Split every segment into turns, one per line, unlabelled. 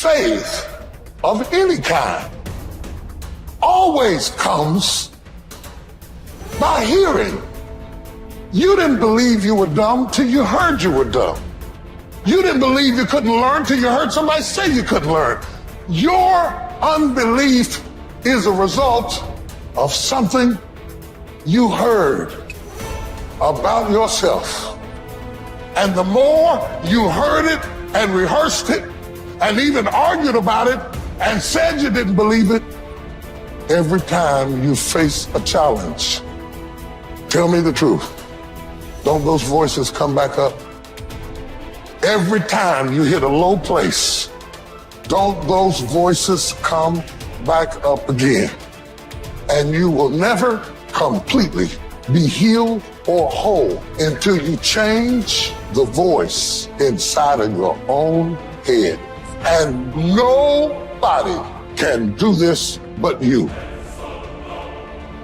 faith of any kind always comes by hearing. You didn't believe you were dumb till you heard you were dumb. You didn't believe you couldn't learn till you heard somebody say you couldn't learn. Your unbelief is a result of something you heard about yourself. And the more you heard it and rehearsed it and even argued about it and said you didn't believe it, every time you face a challenge, tell me the truth, don't those voices come back up? Every time you hit a low place, don't those voices come back up again? And you will never completely be healed or whole until you change the voice inside of your own head. And nobody can do this but you.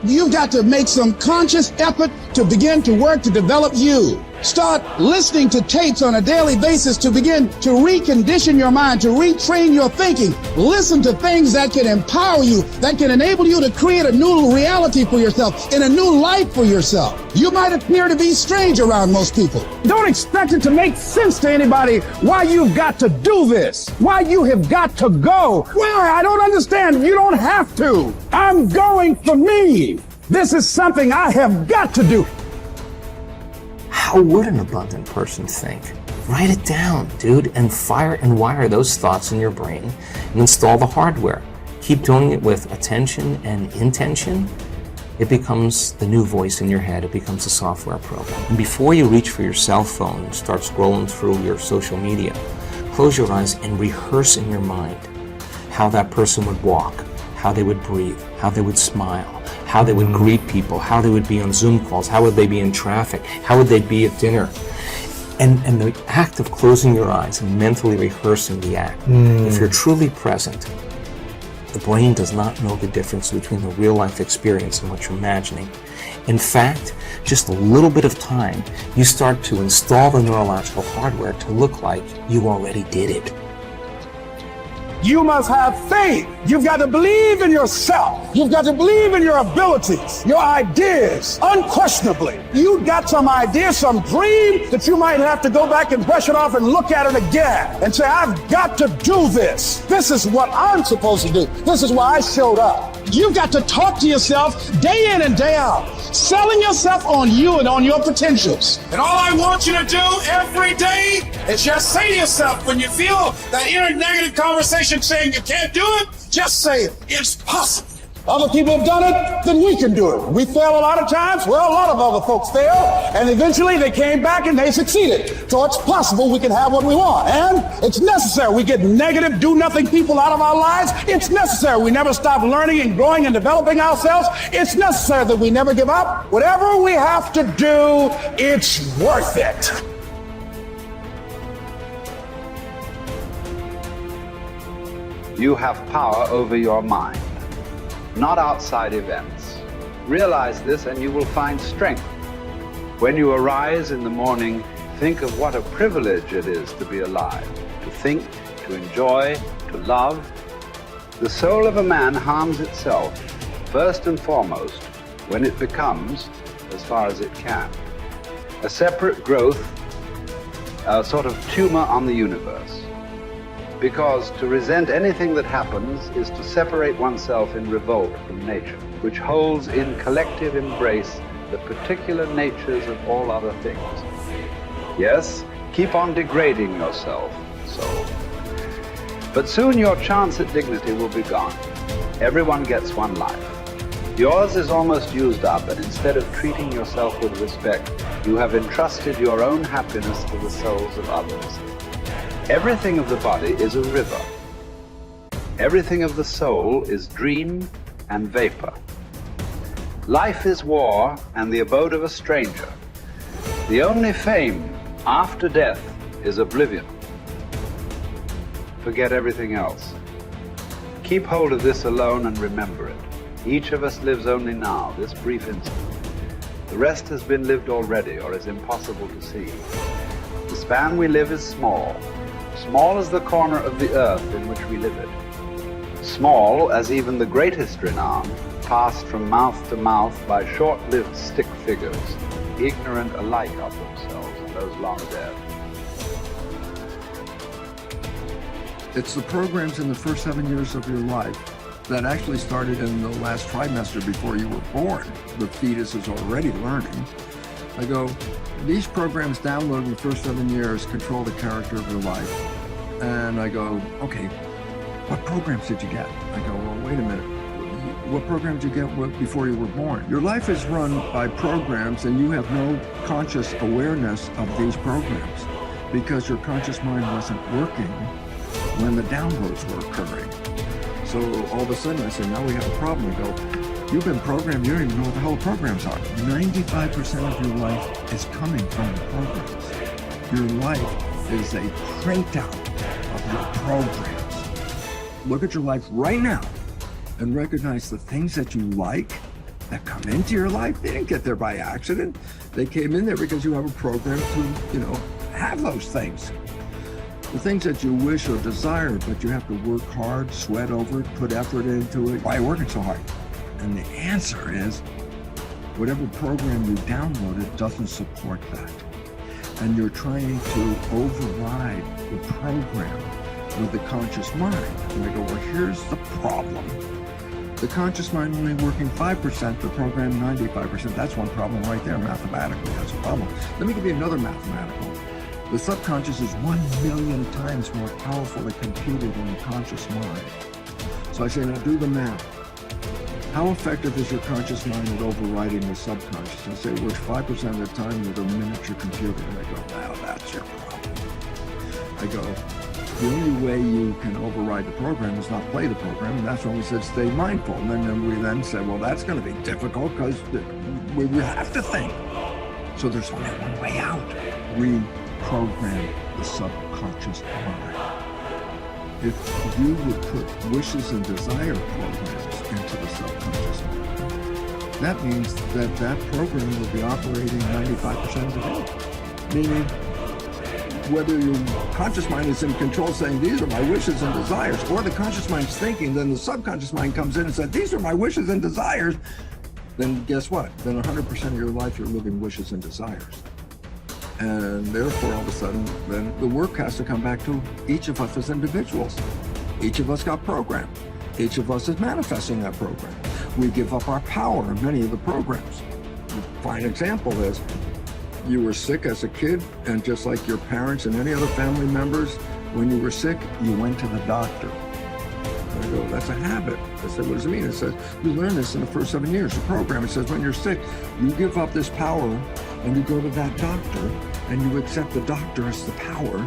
You've got to make some conscious effort to begin to work to develop you. Start listening to tapes on a daily basis to begin to recondition your mind, to retrain your thinking. Listen to things that can empower you, that can enable you to create a new reality for yourself and a new life for yourself. You might appear to be strange around most people.
Don't expect it to make sense to anybody why you've got to do this, why you have got to go. Why? I don't understand. You don't have to. I'm going for me. This is something I have got to do.
How would an abundant person think? Write it down, dude, and fire and wire those thoughts in your brain and install the hardware. Keep doing it with attention and intention. It becomes the new voice in your head. It becomes a software program. And before you reach for your cell phone and start scrolling through your social media, close your eyes and rehearse in your mind how that person would walk, how they would breathe, how they would smile, how they would greet people, how they would be on Zoom calls, how would they be in traffic, how would they be at dinner. And the act of closing your eyes and mentally rehearsing the act, if you're truly present, the brain does not know the difference between the real life experience and what you're imagining. In fact, just a little bit of time, you start to install the neurological hardware to look like you already did it.
You must have faith. You've got to believe in yourself. You've got to believe in your abilities, your ideas, unquestionably. You've got some idea, some dream that you might have to go back and brush it off and look at it again and say, I've got to do this. This is what I'm supposed to do. This is why I showed up.
You've got to talk to yourself day in and day out, selling yourself on you and on your potentials.
And all I want you to do every day is just say to yourself, when you feel that inner negative conversation saying you can't do it, just say, it's possible.
Other people have done it, then we can do it. We fail a lot of times. Well, a lot of other folks fail, and eventually they came back and they succeeded. So it's possible we can have what we want, and it's necessary. We get negative, do-nothing people out of our lives. It's necessary. We never stop learning and growing and developing ourselves. It's necessary that we never give up. Whatever we have to do, it's worth it.
You have power over your mind, not outside events. Realize this and you will find strength. When you arise in the morning, think of what a privilege it is to be alive, to think, to enjoy, to love. The soul of a man harms itself, first and foremost, when it becomes, as far as it can, a separate growth, a sort of tumor on the universe. Because to resent anything that happens is to separate oneself in revolt from nature, which holds in collective embrace the particular natures of all other things. Yes, keep on degrading yourself, soul. But soon your chance at dignity will be gone. Everyone gets one life. Yours is almost used up, and instead of treating yourself with respect, you have entrusted your own happiness to the souls of others. Everything of the body is a river. Everything of the soul is dream and vapor. Life is war and the abode of a stranger. The only fame after death is oblivion. Forget everything else. Keep hold of this alone and remember it. Each of us lives only now, this brief instant. The rest has been lived already or is impossible to see. The span we live is small Small as the corner of the earth in which we live it. Small as even the greatest renown, passed from mouth to mouth by short-lived stick figures, ignorant alike of themselves and those long dead.
It's the programs in the first 7 years of your life that actually started in the last trimester before you were born. The fetus is already learning. I go, these programs downloaded in the first 7 years control the character of your life. And I go, okay, what programs did you get? I go, well, wait a minute. What program did you get before you were born? Your life is run by programs and you have no conscious awareness of these programs because your conscious mind wasn't working when the downloads were occurring. So all of a sudden I say, now we have a problem. I go, you've been programmed, you don't even know what the hell the programs are. 95% of your life is coming from the programs. Your life is a printout of your programs. Look at your life right now and recognize the things that you like that come into your life. They didn't get there by accident. They came in there because you have a program to, have those things. The things that you wish or desire, but you have to work hard, sweat over it, put effort into it. Why are you working so hard? And the answer is, whatever program you downloaded doesn't support that. And you're trying to override the program with the conscious mind. And I go, well, here's the problem. The conscious mind only working 5%, the program 95%. That's one problem right there, mathematically. That's a problem. Let me give you another mathematical. The subconscious is 1,000,000 times more powerfully computed than the conscious mind. So I say, now do the math. How effective is your conscious mind at overriding the subconscious? I say it works 5% of the time with a miniature computer. And I go, wow, that's your problem. I go, the only way you can override the program is not play the program, and that's when we said stay mindful. And then we then said, well, that's going to be difficult because we have to think. So there's only one way out. Reprogram the subconscious mind. If you would put wishes and desire programs into the subconscious mind, that means that that program will be operating 95% of the day. Meaning, whether your conscious mind is in control saying, these are my wishes and desires, or the conscious mind's thinking, then the subconscious mind comes in and says, these are my wishes and desires, then guess what? Then 100% of your life you're living wishes and desires. And therefore, all of a sudden, then the work has to come back to each of us as individuals. Each of us got programmed. Each of us is manifesting that program. We give up our power in many of the programs. A fine example is, you were sick as a kid, and just like your parents and any other family members, when you were sick, you went to the doctor. And I go, that's a habit. I said, what does it mean? It says, you learn this in the first 7 years. The program, it says, when you're sick, you give up this power, and you go to that doctor, and you accept the doctor as the power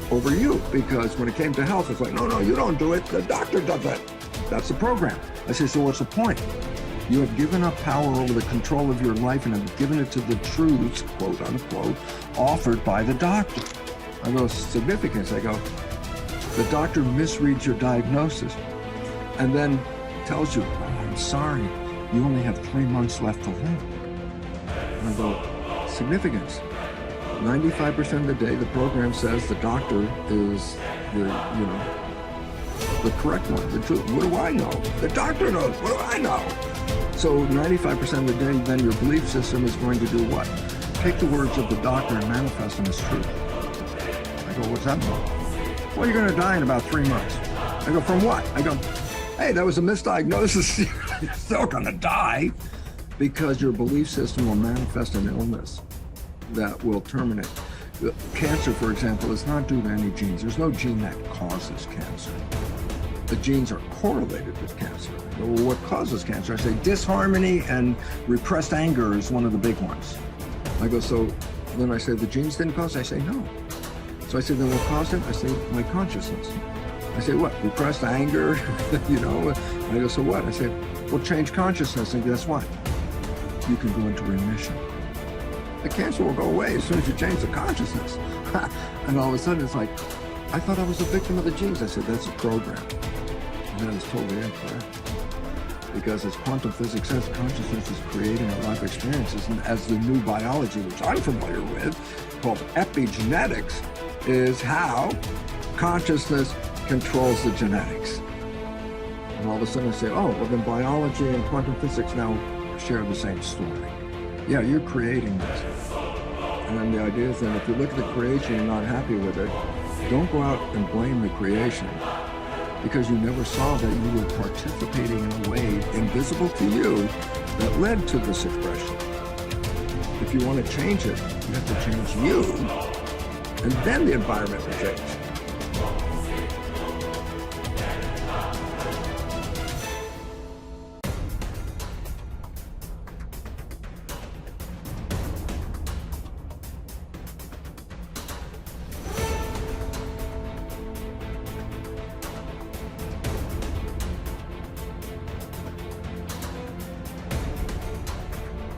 over you. Because when it came to health, it's like, no, you don't do it. The doctor does it. That's the program. I say, so what's the point? You have given up power over the control of your life and have given it to the truths, quote unquote, offered by the doctor. I go, significance. I go, the doctor misreads your diagnosis and then tells you, oh, I'm sorry, you only have 3 months left to live. And I go, significance. 95% of the day, the program says the doctor is the correct one, the truth. What do I know? The doctor knows. What do I know? So 95% of the day, then your belief system is going to do what? Take the words of the doctor and manifest them as truth. I go, what's that mean? Well, you're going to die in about 3 months. I go, from what? I go, hey, that was a misdiagnosis. You're still going to die because your belief system will manifest an illness that will terminate. Cancer, for example, is not due to any genes. There's no gene that causes cancer. The genes are correlated with cancer. Well, what causes cancer? I say disharmony and repressed anger is one of the big ones. I go, so then I say the genes didn't cause it? I say no. So I say, then what caused it? I say my consciousness. I say what? Repressed anger, And I go, so what? I say, well, change consciousness, and guess what? You can go into remission. The cancer will go away as soon as you change the consciousness. And all of a sudden it's like, I thought I was a victim of the genes. I said, that's a program. And that is totally incorrect. Because as quantum physics says, consciousness is creating our life experiences. And as the new biology, which I'm familiar with, called epigenetics, is how consciousness controls the genetics. And all of a sudden I say, oh, well then biology and quantum physics now share the same story. Yeah, you're creating this. And then the idea is that if you look at the creation and you're not happy with it, don't go out and blame the creation, because you never saw that you were participating in a way invisible to you that led to this expression. If you want to change it, you have to change you, and then the environment will change.